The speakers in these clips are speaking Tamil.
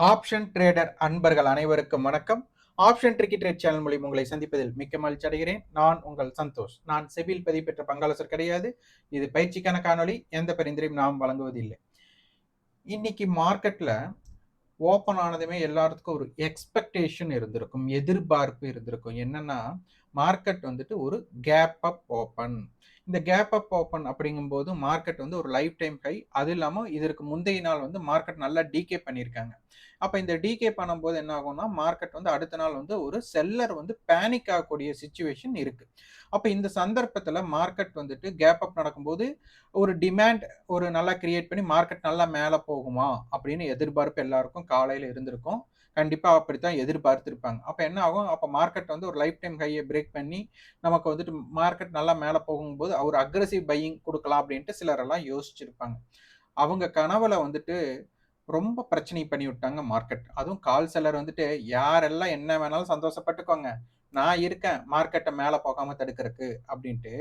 ஆப்ஷன் ட்ரேடர் அன்பர்கள் அனைவருக்கும் வணக்கம். ஆப்ஷன் ட்ரிக்கி ட்ரேட் சேனல் மூலியம் உங்களை சந்திப்பதில் மிக்க மகிழ்ச்சி அடைகிறேன். நான் உங்கள் சந்தோஷ். நான் செபில் பதிவு பெற்ற பங்காளர் கிடையாது. இது பயிற்சிக்கான காணொலி. எந்த பரிந்துரையும் நாம் வழங்குவதில்லை. இன்னைக்கு மார்க்கெட்ல ஓப்பன் ஆனதுமே எல்லாத்துக்கும் ஒரு எக்ஸ்பெக்டேஷன் இருந்திருக்கும், எதிர்பார்ப்பு இருந்திருக்கும். என்னன்னா மார்க்கெட் வந்துட்டு ஒரு கேப் அப் ஓப்பன். இந்த கேப் அப் ஓப்பன் அப்படிங்கும்போது மார்க்கெட் வந்து ஒரு லைஃப் டைம் ஹை. அது இல்லாமல் இதற்கு முந்தைய நாள் வந்து மார்க்கெட் நல்லா டீகே பண்ணியிருக்காங்க. அப்போ இந்த டீகே பண்ணும்போது என்ன ஆகும்னா மார்க்கெட் வந்து அடுத்த நாள் வந்து ஒரு செல்லர் வந்து பேனிக் ஆகக்கூடிய சிச்சுவேஷன் இருக்கு. அப்போ இந்த சந்தர்ப்பத்தில் மார்க்கெட் வந்துட்டு கேப் அப் நடக்கும்போது ஒரு டிமாண்ட் ஒரு நல்லா கிரியேட் பண்ணி மார்க்கெட் நல்லா மேலே போகுமா அப்படின்னு எதிர்பார்ப்பு எல்லாருக்கும் காலையில் இருந்திருக்கும். கண்டிப்பாக அப்படித்தான் எதிர்பார்த்துருப்பாங்க. அப்போ என்ன ஆகும், அப்போ மார்க்கெட் வந்து ஒரு லைஃப் டைம் ஹையை பிரேக் பண்ணி நமக்கு வந்துட்டு மார்க்கெட் நல்லா மேலே போகும்போது ஒரு அக்ரெசிவ் பையிங் கொடுக்கலாம் அப்படின்ட்டு சிலரெல்லாம் யோசிச்சிருப்பாங்க. அவங்க கனவுல வந்துட்டு ரொம்ப பிரச்சனை பண்ணி விட்டாங்க மார்க்கெட். அதுவும் கால் செல்லர் வந்துட்டு யாரெல்லாம் என்ன வேணாலும் சந்தோஷப்பட்டுக்கோங்க, நான் இருக்கேன் மார்க்கெட்டை மேலே போகாம தடுக்கிறதுக்கு அப்படின்ட்டு.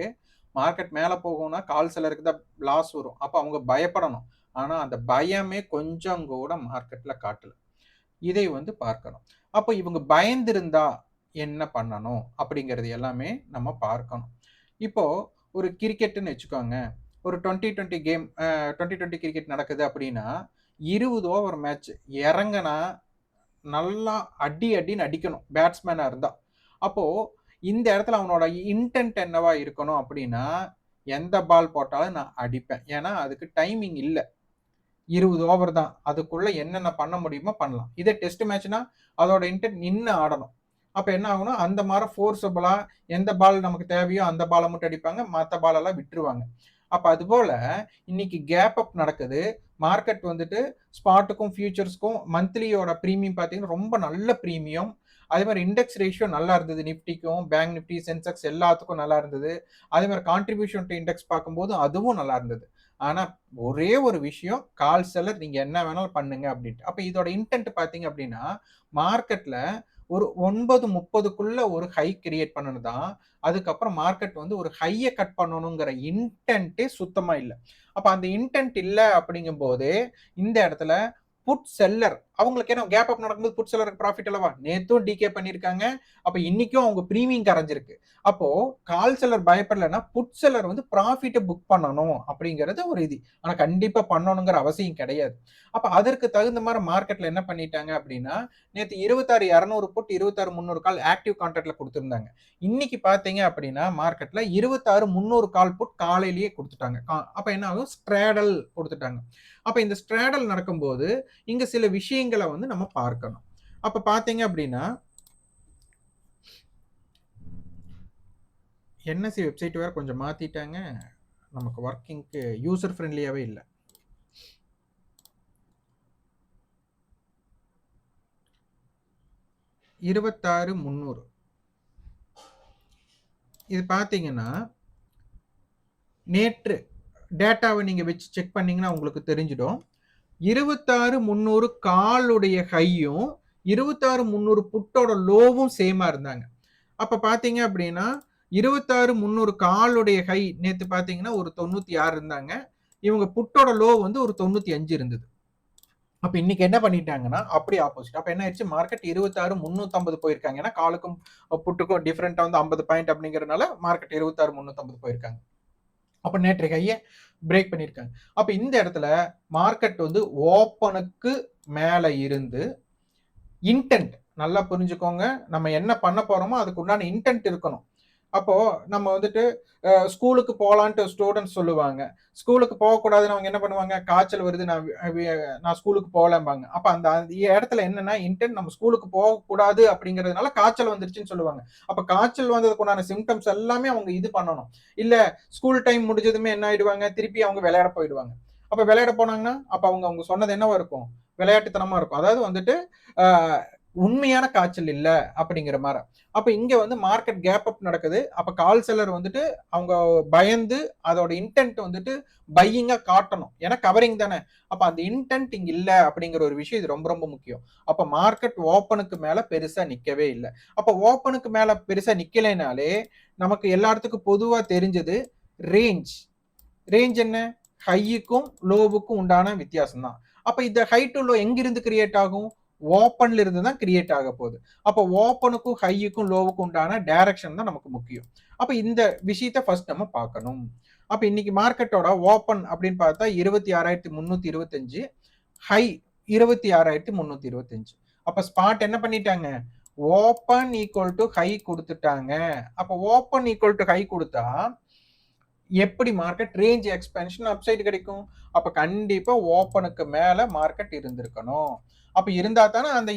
மார்க்கெட் மேலே போகும்னா கால் செல்லருக்கு தான் லாஸ் வரும். அப்போ அவங்க பயப்படணும். ஆனா அந்த பயமே கொஞ்சம் கூட மார்க்கெட்ல காட்டல. இதை வந்து பார்க்கணும். அப்போ இவங்க பயந்திருந்தா என்ன பண்ணணும் அப்படிங்கிறது எல்லாமே நம்ம பார்க்கணும். இப்போ ஒரு கிரிக்கெட்டுன்னு வச்சுக்கோங்க. ஒரு 2020 கேம் 2020 கிரிக்கெட் நடக்குது அப்படின்னா 20 ஓவர் மேட்ச் இறங்கினா நல்லா அடின்னு அடிக்கணும் பேட்ஸ்மேனா இருந்தா. அப்போ இந்த இடத்துல அவனோட இன்டென்ட் என்னவா இருக்கணும் அப்படின்னா, எந்த பால் போட்டாலும் நான் அடிப்பேன். ஏன்னா அதுக்கு டைமிங் இல்ல. 20 ஓவர் தான். அதுக்குள்ள என்னென்ன பண்ண முடியுமோ பண்ணலாம். இதே டெஸ்ட் மேட்ச்னா அதோட இன்டென்ட் நின்று ஆடணும். அப்ப என்ன ஆகும்னா அந்த மாதிரி ஃபோர்ஸபிளா எந்த பால் நமக்கு தேவையோ அந்த பாலை மட்டும் அடிப்பாங்க, மற்ற பாலெல்லாம் விட்டுருவாங்க. அப்ப அதுபோல இன்னைக்கு கேப் அப் நடக்குது. மார்க்கெட் வந்துட்டு ஸ்பாட்டுக்கும் ஃபியூச்சர்ஸ்க்கும் மந்த்லியோட ப்ரீமியம் பார்த்தீங்கன்னா ரொம்ப நல்ல ப்ரீமியம். அதே மாதிரி இண்டெக்ஸ் ரேஷியோ நல்லா இருந்தது. நிஃப்டிக்கும் பேங்க் நிஃப்டி சென்செக்ஸ் எல்லாத்துக்கும் நல்லா இருந்தது. அதே மாதிரி கான்ட்ரிபியூஷன் டு இண்டெக்ஸ் பார்க்கும்போது அதுவும் நல்லா இருந்தது. ஆனா ஒரே ஒரு விஷயம், கால் செல்லர் நீங்க என்ன வேணாலும் பண்ணுங்க அப்படின்ட்டு. அப்ப இதோட இன்டென்ட் பாத்தீங்க அப்படின்னா மார்க்கெட்ல ஒரு 9:30க்குள்ள ஒரு ஹை கிரியேட் பண்ணணும் தான். அதுக்கப்புறம் மார்க்கெட் வந்து ஒரு ஹையை கட் பண்ணணுங்கிற இன்டென்ட்டே சுத்தமா இல்லை. அப்ப அந்த இன்டென்ட் இல்லை அப்படிங்கும் போதே இந்த இடத்துல புட் செல்லர் அவங்களுக்கு என்ன கேப் அப் நடக்கும்போது புட் செல்லருக்கு ப்ராஃபிட் அல்லவா? நேத்தும் டிகே பண்ணியிருக்காங்க. அப்ப இன்னைக்கும் அவங்க ப்ரீமியம் கரைஞ்சிருக்கு. அப்போ கால் செல்லர் பயப்படலைன்னா புட் செல்லர் வந்து ப்ராஃபிட்டை புக் பண்ணணும் அப்படிங்கிறது ஒரு இது. ஆனா கண்டிப்பா பண்ணணுங்கிற அவசியம் கிடையாது. அப்ப அதற்கு தகுந்த மாதிரி மார்க்கெட்ல என்ன பண்ணிட்டாங்க அப்படின்னா நேற்று 26,200 புட் 26,300 கால் ஆக்டிவ் கான்ட்ராக்ட்ல கொடுத்திருந்தாங்க. இன்னைக்கு பாத்தீங்க அப்படின்னா மார்க்கெட்ல 26,300 கால் புட் காலையிலேயே கொடுத்துட்டாங்க. அப்ப என்ன ஆகும், ஸ்ட்ராடல் கொடுத்துட்டாங்க. அப்ப இந்த ஸ்ட்ராடல் நடக்கும்போது இங்க சில விஷயங்களை வந்து நம்ம பார்க்கணும். அப்ப பாத்தீங்க அப்படின்னா என்எஸ்சி வெப்சைட் வேற கொஞ்சம் மாத்திட்டாங்க. நமக்கு ஒர்க்கிங்க்கு யூசர் ஃப்ரெண்ட்லியாவே இல்லை. $26,300 இது பாத்தீங்கன்னா நேற்று டேட்டாவை நீங்க வச்சு செக் பண்ணீங்கன்னா உங்களுக்கு தெரிஞ்சிடும். 26,300 காலுடைய ஹையும் 26,300 புட்டோட லோவும் சேமா இருந்தாங்க. அப்ப பாத்தீங்க அப்படின்னா 26,300 காலுடைய ஹை நேத்து பாத்தீங்கன்னா ஒரு 96 இருந்தாங்க. இவங்க புட்டோட லோ வந்து ஒரு 95 இருந்தது. அப்ப இன்னைக்கு என்ன பண்ணிட்டாங்கன்னா அப்படி ஆப்போசிட். அப்ப என்ன ஆயிடுச்சு, மார்க்கெட் 26,350 போயிருக்காங்க. ஏன்னா காலுக்கும் புட்டுக்கும் டிஃபரெண்டா வந்து 50 பாயிண்ட் அப்படிங்கறதுனால மார்க்கெட் 26,350 போயிருக்காங்க. அப்ப நேற்று கையை பிரேக் பண்ணியிருக்காங்க. அப்ப இந்த இடத்துல மார்க்கெட் வந்து ஓப்பனுக்கு மேல இருந்து இன்டென்ட் நல்லா புரிஞ்சுக்கோங்க. நம்ம என்ன பண்ண போறோமோ அதுக்கு உண்டான இன்டென்ட் இருக்கணும். அப்போ நம்ம வந்துட்டு ஸ்கூலுக்கு போகலான்ட்டு ஸ்டூடெண்ட்ஸ் சொல்லுவாங்க. ஸ்கூலுக்கு போகக்கூடாதுன்னு அவங்க என்ன பண்ணுவாங்க, காய்ச்சல் வருது நான் ஸ்கூலுக்கு போகலம்பாங்க. அப்ப அந்த இடத்துல என்னன்னா இன்டென்ட் நம்ம ஸ்கூலுக்கு போகக்கூடாது அப்படிங்கிறதுனால காய்ச்சல் வந்துருச்சுன்னு சொல்லுவாங்க. அப்ப காய்ச்சல் வந்ததுக்கு உண்டான சிம்டம்ஸ் எல்லாமே அவங்க இது பண்ணணும். இல்ல ஸ்கூல் டைம் முடிஞ்சதுமே என்ன ஆயிடுவாங்க, திருப்பி அவங்க விளையாட போயிடுவாங்க. அப்ப விளையாட போனாங்கன்னா அப்ப அவங்க சொன்னது என்னவா இருக்கும், விளையாட்டுத்தனமா இருக்கும். அதாவது வந்துட்டு உண்மையான காய்ச்சல் இல்ல அப்படிங்கிற மாதிரி. அப்ப இங்க வந்து மார்க்கெட் கேப் அப் நடக்குது. அப்ப கால் செல்லர் வந்துட்டு அவங்க பயந்து அதோட இன்டென்ட் வந்துட்டு பையிங்கா காட்டணும். ஏன்னா கவரிங் தானே. அப்ப அந்த இன்டென்ட் இங்க இல்ல அப்படிங்கிற ஒரு விஷயம் இது ரொம்ப ரொம்ப முக்கியம். அப்ப மார்க்கெட் ஓப்பனுக்கு மேல பெருசா நிக்கவே இல்லை. அப்ப ஓப்பனுக்கு மேல பெருசா நிக்கலைனாலே நமக்கு எல்லாத்துக்கும் பொதுவா தெரிஞ்சது ரேஞ்ச். ரேஞ்ச் என்ன, ஹையுக்கும் லோவுக்கும் உண்டான வித்தியாசம் தான். அப்ப இந்த ஹை டு லோ எங்கிருந்து கிரியேட் ஆகும், ஓப்பன்ல இருந்து தான் கிரியேட் ஆக போகுது. அப்போ ஓப்பனுக்கும் ஹையுக்கும் லோவுக்கும் உண்டான டைரக்ஷன் தான் நமக்கு முக்கியம். அப்ப இந்த விஷயத்த ஃபர்ஸ்ட் நம்ம பார்க்கணும். அப்ப இன்னைக்கு மார்க்கெட்டோட ஓப்பன் அப்படின்னு பார்த்தா 26,325, ஹை 26,325. அப்ப ஸ்பாட் என்ன பண்ணிட்டாங்க, ஓப்பன் ஈக்குவல் டு ஹை கொடுத்துட்டாங்க. அப்ப ஓப்பன் ஈக்குவல் டு ஹை கொடுத்தா எப்படி மார்க்கெட் ரேஞ்ச் எக்ஸ்பென்ஷன் அப்சைடு கிடைக்கும்? அப்ப கண்டிப்பா ஓப்பனுக்கு மேல மார்க்கெட் இருந்திருக்கணும். அப்ப இருந்தா தானே அந்த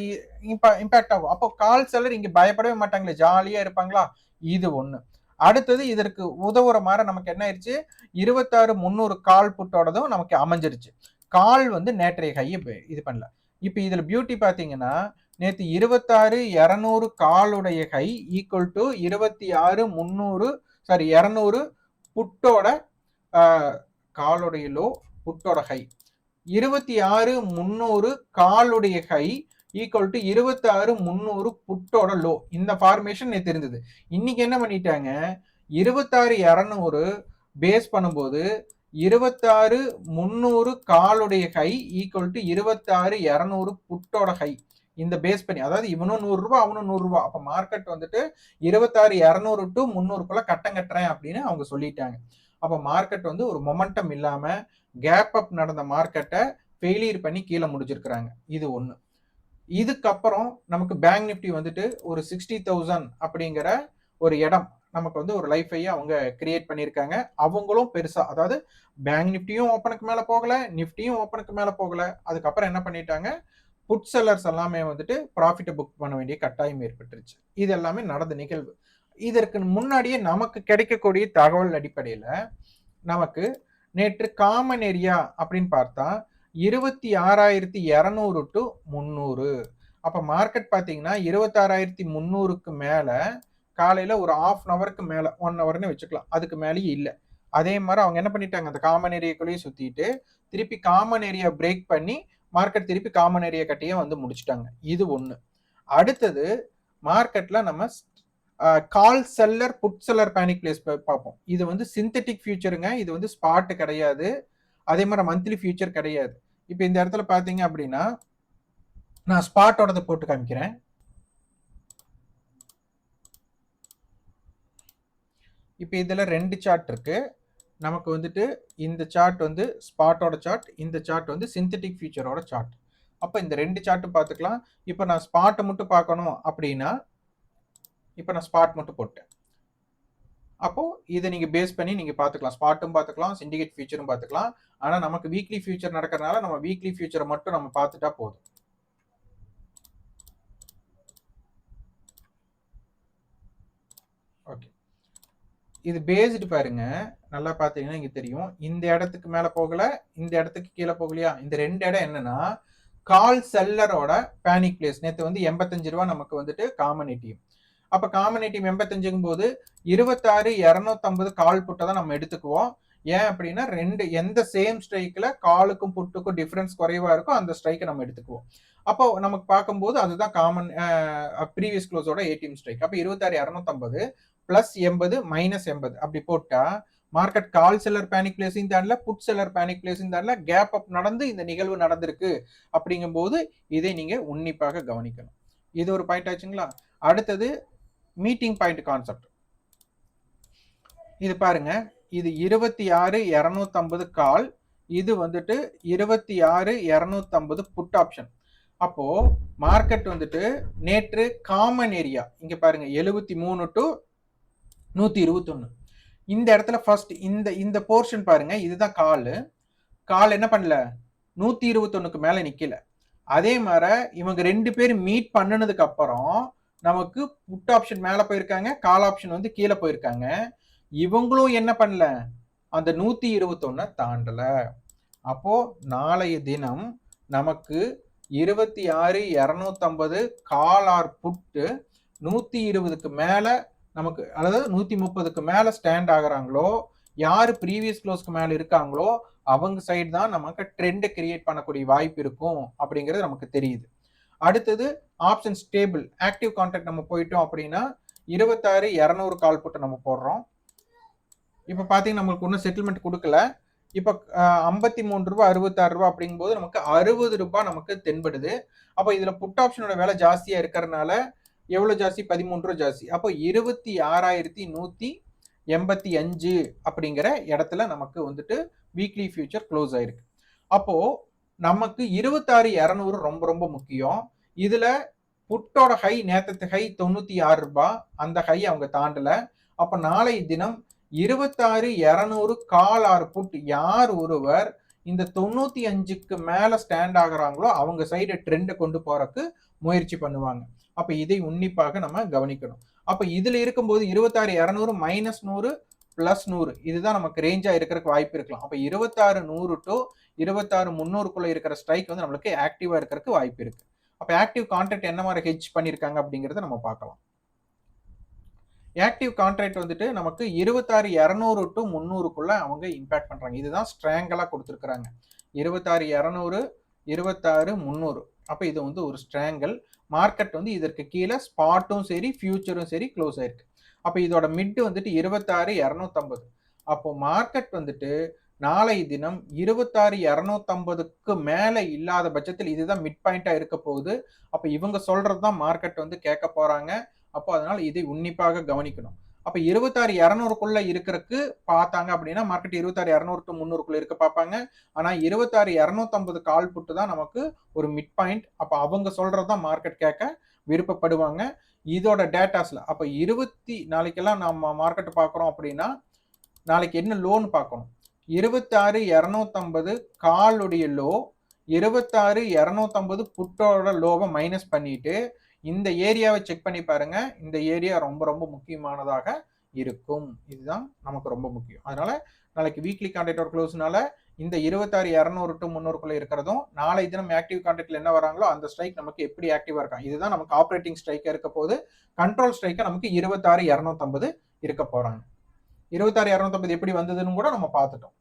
இம்பாக்ட் ஆகும். அப்போ கால் செல்லர் இங்க பயப்படவே மாட்டாங்களே, ஜாலியா இருப்பாங்களா? இது ஒண்ணு. அடுத்தது இதற்கு உதவுற மாதிரி நமக்கு என்ன ஆயிடுச்சு, 26,300 கால் புட்டோடதும் நமக்கு அமைஞ்சிருச்சு. கால் வந்து நேற்றைய கையை இது பண்ணல. இப்ப இதுல பியூட்டி பாத்தீங்கன்னா, நேற்று 26,200 காலுடைய ஹை ஈக்குவல் டு 26,300 சாரி 200 புட்டோட காலுடைய லோ, புட்டோட ஹை. 26,300 காலுடைய ஹை ஈக்குவல் டு 26,300 புட்டோட லோ. இந்த ஃபார்மேஷன் நேற்று இருந்தது. இன்னைக்கு என்ன பண்ணிட்டாங்க, 26,200 பேஸ் பண்ணும்போது 26,300 காலுடைய ஹை ஈக்குவல் டு 26,200 புட்டோட ஹை. இந்த பேஸ் பண்ணி, அதாவது இவனும் 100 ரூபாய் அவனும் 100 ரூபாய். அப்ப மார்க்கெட் வந்துட்டு 26,200 டு 300 கட்டம் கட்டுறேன் அப்படின்னு அவங்க சொல்லிட்டாங்க. அப்ப மார்க்கெட் வந்து ஒரு மொமெண்டம் இல்லாம கேப் அப் நடந்த மார்க்கெட்டை ஃபெயிலியர் பண்ணி கீழே முடிச்சிருக்கிறாங்க. இது ஒண்ணு. இதுக்கப்புறம் நமக்கு பேங்க் நிப்டி வந்துட்டு ஒரு 60,000 அப்படிங்கிற ஒரு இடம் நமக்கு வந்து ஒரு லைஃப் ஐயா அவங்க கிரியேட் பண்ணியிருக்காங்க. அவங்களும் பெருசா, அதாவது பேங்க் நிப்டியும் ஓப்பனுக்கு மேல போகல, நிப்டியும் ஓப்பனுக்கு மேல போகல. அதுக்கப்புறம் என்ன பண்ணிட்டாங்க, புட் செல்லர்ஸ் எல்லாமே வந்துட்டு ப்ராஃபிட்டை புக் பண்ண வேண்டிய கட்டாயம் ஏற்பட்டுருச்சு. இது எல்லாமே நடந்த நிகழ்வு. இதற்கு முன்னாடியே நமக்கு கிடைக்கக்கூடிய தகவல் அடிப்படையில நமக்கு நேற்று காமன் ஏரியா அப்படின்னு பார்த்தா 26,200 டு 300. அப்ப மார்க்கெட் பாத்தீங்கன்னா 26,300க்கு மேல காலையில ஒரு ½ ஹவருக்கு மேல 1 ஹவர்னு வச்சுக்கலாம், அதுக்கு மேலேயே இல்லை. அதே மாதிரி அவங்க என்ன பண்ணிட்டாங்க, அந்த காமன் ஏரியாக்குள்ளேயே சுத்திட்டு திருப்பி காமன் ஏரியா பிரேக் பண்ணி மார்க்கெட் திருப்பி காமன் ஏரியா கட்டியே வந்து முடிச்சுட்டாங்க. இது ஒண்ணு. அடுத்தது மார்க்கெட்ல நம்ம call seller put seller panic place பார்ப்போம். இது வந்து சிந்தட்டிக் ஃபியூச்சருங்க, இது வந்து ஸ்பாட் கிடையாது, அதே மாதிரி மந்த்லி ஃபியூச்சர் கிடையாது. இப்போ இந்த இடத்துல பாத்தீங்க அப்படின்னா நான் ஸ்பாட்டோடத போட்டு காமிக்கிறேன். இப்போ இதுல 2 சார்ட் இருக்கு. நமக்கு வந்துட்டு இந்த சார்ட் வந்து ஸ்பாட்டோட சார்ட், இந்த சார்ட் வந்து சிந்தட்டிக் ஃபியூச்சரோட சார்ட். அப்போ இந்த 2 சார்ட் பார்த்துக்கலாம். இப்போ நான் ஸ்பாட்டை மட்டும் பார்க்கணும் அப்படின்னா இப்போ நான் ஸ்பாட் மட்டும் போட்டேன். அப்போ இதை நீங்க பேஸ் பண்ணி நீங்க பார்த்துக்கலாம், ஸ்பாட்டும் பார்த்துக்கலாம், சிண்டிகேட் ஃபியூச்சரும் பார்த்துக்கலாம். ஆனா நமக்கு வீக்லி ஃபியூச்சர் நடக்கிறதுனால நம்ம வீக்லி ஃபியூச்சரை மட்டும் நம்ம பார்த்துட்டா போதும். ஓகே, இது பேஸ்டு பாருங்க, நல்லா பார்த்தீங்கன்னா இங்க தெரியும். இந்த இடத்துக்கு மேல போகல, இந்த இடத்துக்கு கீழே போகலையா. இந்த 2 இடம் என்னன்னா கால் செல்லரோட பேனிக் பிளேஸ். நேற்று வந்து 85 ரூபா நமக்கு வந்துட்டு காமன் ஏடிஎம். அப்ப காமன் ஏடிஎம் 85ங்கும் போது 26,250 கால் புட்டை தான் நம்ம எடுத்துக்குவோம். ஏன் அப்படின்னா எந்த சேம் ஸ்ட்ரைக்ல காலுக்கும் புட்டுக்கும் டிஃபரன்ஸ் குறைவா இருக்கோ அந்த ஸ்ட்ரைக்கை நம்ம எடுத்துக்குவோம். அப்போ நமக்கு பார்க்கும்போது அதுதான் காமன் ப்ரீவியஸ் க்ளோஸோட ஏடிஎம் ஸ்ட்ரைக். அப்போ 26,250 பிளஸ் 80 மைனஸ் 80 அப்படி போட்டா மார்க்கெட் கால் செல்லர் பேனிக் பிளேஸையும் தாண்டல, புட் செல்லர் பேனிக் பிளேஸையும் தாண்டல, கேப் அப் நடந்து இந்த நிகழ்வு நடந்திருக்கு. அப்படிங்கும் போது இதை நீங்க உன்னிப்பாக கவனிக்கணும். இது ஒரு பாயிண்ட் ஆச்சுங்களா. அடுத்தது மீட்டிங் பாயிண்ட் கான்செப்ட். இது பாருங்க, இது 26,250 கால், இது வந்துட்டு 26,250 புட் ஆப்ஷன். அப்போ மார்க்கெட் வந்துட்டு நேற்று காமன் ஏரியா இங்க பாருங்க 73 டு 121. இந்த இடத்துல ஃபர்ஸ்ட் இந்த போர்ஷன் பாருங்க, இதுதான் கால் என்ன பண்ணல, 121க்கு மேல நிக்கல. அதே மாதிரி இவங்க 2 பேர் மீட் பண்ணினதுக்கு அப்புறம் நமக்கு புட் ஆப்ஷன் மேல போயிருக்காங்க, கால் ஆப்ஷன் வந்து கீழே போயிருக்காங்க. இவங்களும் என்ன பண்ணல, அந்த 121 தாண்டல. அப்போ நாளைய தினம் நமக்கு 26,250 கால் ஆர் புட்டு 120க்கு மேல நமக்கு, அதாவது 130க்கு மேல ஸ்டாண்ட் ஆகுறாங்களோ, யாரு ப்ரீவியஸ் க்ளோஸ்க்கு மேல இருக்காங்களோ அவங்க சைடு தான் நமக்கு ட்ரெண்ட் கிரியேட் பண்ணக்கூடிய வாய்ப்பு இருக்கும் அப்படிங்கிறது நமக்கு தெரியுது. அடுத்தது ஆப்ஷன் ஸ்டேபிள் ஆக்டிவ் கான்ட்ராக்ட் நம்ம போயிட்டோம் அப்படின்னா 26,200 கால் புட்டு நம்ம போடுறோம். இப்போ பார்த்தீங்கன்னா நம்மளுக்கு ஒன்றும் செட்டில்மெண்ட் கொடுக்கல. இப்ப ரூ. 53 ரூ. 66 அப்படிங்கும்போது நமக்கு ரூ. 60 நமக்கு தென்படுது. அப்ப இதுல புட் ஆப்ஷனோட விலை ஜாஸ்தியா இருக்கறனால எவ்வளவு ஜாஸ்தி? 13 ஜாஸ்தி. அப்போ 26,185 அப்படிங்கிற இடத்துல நமக்கு வந்துட்டு வீக்லி ஃபியூச்சர் க்ளோஸ் ஆயிருக்கு. அப்போ நமக்கு 26,200 ரொம்ப ரொம்ப முக்கியம். இதுல புட்டோட ஹை நேத்தத்து ஹை ரூ. 96 அந்த ஹை அவங்க தாண்டல. அப்ப நாளை தினம் 26,200 கால் ஆர் புட் யார் ஒருவர் இந்த 95க்கு மேல ஸ்டாண்ட் ஆகுறாங்களோ அவங்க சைடு ட்ரெண்ட் கொண்டு போறதுக்கு முயற்சி பண்ணுவாங்க. அப்ப இதை உன்னிப்பாக நம்ம கவனிக்கணும். அப்ப இதுல இருக்கும்போது 26,200 மைனஸ் 100 பிளஸ் 100 இதுதான் நமக்கு ரேஞ்சா இருக்கிறதுக்கு வாய்ப்பு இருக்கலாம். அப்ப 26,100 டு 26,300க்குள்ள இருக்கிற ஸ்ட்ரைக் வந்து நம்மளுக்கு ஆக்டிவா இருக்கிறதுக்கு வாய்ப்பு இருக்கு. அப்ப ஆக்டிவ் கான்ட்ராக்ட் என்ன மாதிரி ஹெட்ஜ் பண்ணிருக்காங்க அப்படிங்கறத நம்ம பார்க்கலாம். ஆக்டிவ் கான்ட்ராக்ட் வந்துட்டு நமக்கு 26,200 டு 300க்குள்ள அவங்க இம்பாக்ட் பண்றாங்க. இதுதான் ஸ்ட்ராங்கலா கொடுத்துருக்காங்க. 26,200 26,300 அப்ப இது வந்து ஒரு ஸ்ட்ராங்கல். மார்க்கெட் வந்து இதற்கு கீழே ஸ்பாட்டும் சரி ஃபியூச்சரும் சரி க்ளோஸ் ஆயிருக்கு. அப்ப இதோட மிட் வந்துட்டு 26,250. அப்போ மார்க்கெட் வந்துட்டு நாளை தினம் 26,250க்கு மேல இல்லாத பட்சத்தில் இதுதான் மிட் பாயிண்டா இருக்க போகுது. அப்ப இவங்க சொல்றதுதான் மார்க்கெட் வந்து கேட்க போறாங்க. அப்போ அதனால இதை உன்னிப்பாக கவனிக்கணும். அப்ப 26,200க்குள்ள இருக்கிறதுக்கு பார்த்தாங்க அப்படின்னா மார்க்கெட் 26,200 டு 300க்குள்ள இருக்க பார்ப்பாங்க. ஆனா 26,250 கால் புட்டு தான் நமக்கு ஒரு மிட் பாயிண்ட். அப்ப அவங்க சொல்றதுதான் மார்க்கெட் கேட்க விருப்பப்படுவாங்க. இதோட டேட்டாஸ்ல அப்ப நாளைக்கெல்லாம் நம்ம மார்க்கெட் பார்க்குறோம் அப்படின்னா நாளைக்கு என்ன லோன்னு பார்க்கணும். 26,250 காலுடைய லோ, 26,250 புட்டோட லோவை மைனஸ் பண்ணிட்டு இந்த ஏரியாவை செக் பண்ணி பாருங்க. இந்த ஏரியா ரொம்ப ரொம்ப முக்கியமானதாக இருக்கும். இதுதான் நமக்கு ரொம்ப முக்கியம். அதனால நாளைக்கு வீக்லி கான்ட்ராக்ட் க்ளோஸ்னால இந்த 26,200 டு 300க்குள்ள இருக்கிறதும் நாளை தினம் ஆக்டிவ் கான்ட்ராக்ட்ல என்ன வராங்களோ அந்த ஸ்ட்ரைக் நமக்கு எப்படி ஆக்டிவா இருக்காங்க. இதுதான் நமக்கு ஆப்ரேட்டிங் ஸ்ட்ரைக்கா இருக்க போது. கண்ட்ரோல் ஸ்ட்ரைக்கா நமக்கு 26,250 இருக்க போறாங்க. 26,250 எப்படி வந்ததுன்னு கூட நம்ம பார்த்துட்டோம்.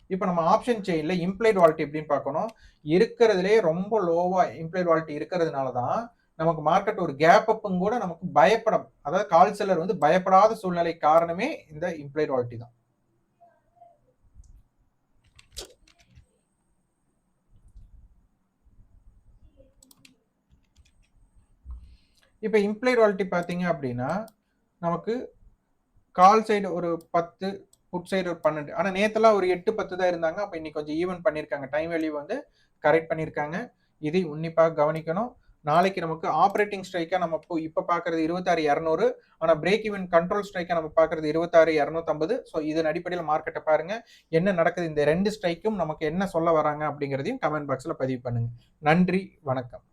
இப்போ நம்ம ஆப்ஷன் செயின்ல இம்ப்ளைட் வாலிட்டி எப்படின்னு பார்க்கணும். இருக்கிறதுலே ரொம்ப லோவா இம்ப்ளைட் வாலிட்டி இருக்கிறதுனால தான் நமக்கு மார்க்கெட் ஒரு கேப் அப்பும் கூட நமக்கு பயப்படும். அதாவது கால் செல்லர் வந்து பயப்படாத சூழ்நிலை காரணமே இந்த இம்ப்ளைட் வாலிட்டி தான். இப்போ இம்ப்ளைட் வாலிட்டி பார்த்தீங்க அப்படின்னா நமக்கு கால் சைடு ஒரு 10 புட் சைடு ஒரு 12. ஆனா நேத்தெல்லாம் ஒரு 8 10 தான் இருந்தாங்க. அப்ப இன்னைக்கு கொஞ்சம் ஈவன் பண்ணிருக்காங்க. டைம் வேல்யூ வந்து கரெக்ட் பண்ணிருக்காங்க. இதை உன்னிப்பாக கவனிக்கணும். நாளைக்கு நமக்கு ஆப்ரேட்டிங் ஸ்ட்ரைக்கா நம்ம இப்ப பாக்குறது 26,200. ஆனா பிரேக் ஈவன் கண்ட்ரோல் ஸ்ட்ரைக்கா நம்ம பாக்குறது 26,250. ஸோ இதன் அடிப்படையில் மார்க்கெட்டை பாருங்க. என்ன நடக்குது இந்த ரெண்டு ஸ்ட்ரைக்கும் நமக்கு என்ன சொல்ல வராங்க அப்படிங்கிறதையும் கமெண்ட் பாக்ஸ்ல பதிவு பண்ணுங்க. நன்றி, வணக்கம்.